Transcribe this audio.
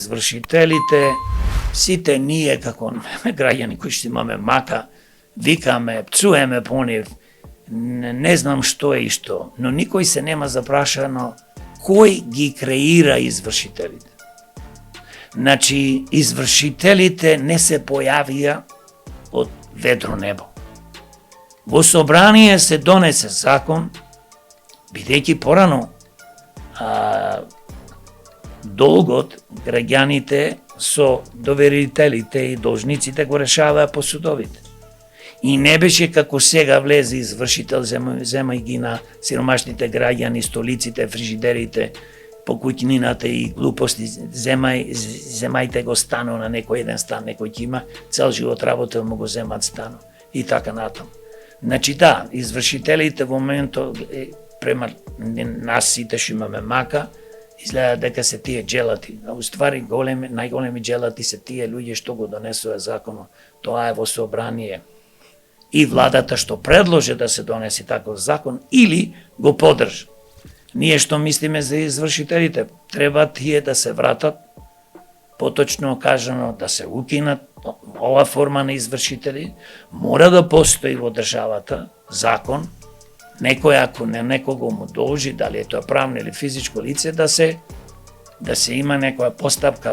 Извршителите, сите ние како граѓани кои што имаме мака, викаме, пцуеме по нив, не знам што е и што, но никој се нема запрашано кој ги креира извршителите. Значи, извршителите не се појавија од ведро небо. Во собрание се донесе закон, бидејќи порано долгот граѓаните со доверителите и должниците го решаваа по судовите. И не беше како сега влезе извршител, земај ги на сиромашните граѓани, столиците, фрижидерите, по куќнината и глупости, земајте го стану на некој еден стан, некој ќе има цел живот работа, му го земат стану и така натаму. Значи да, извршителите во моментот према нас сите што имаме мака, изгледа дека се тие джелати. А уствари најголеми джелати се тие луѓе што го донесува законот. Тоа е во собрание. И владата што предложи да се донесе таков закон или го поддржа. Ние што мислиме за извршителите, треба тие да се вратат, поточно кажано да се укинат ова форма на извршители, мора да постои во државата закон, некој ако некого му должи, дали е тоа правно или физичко лице, да се има некоја постапка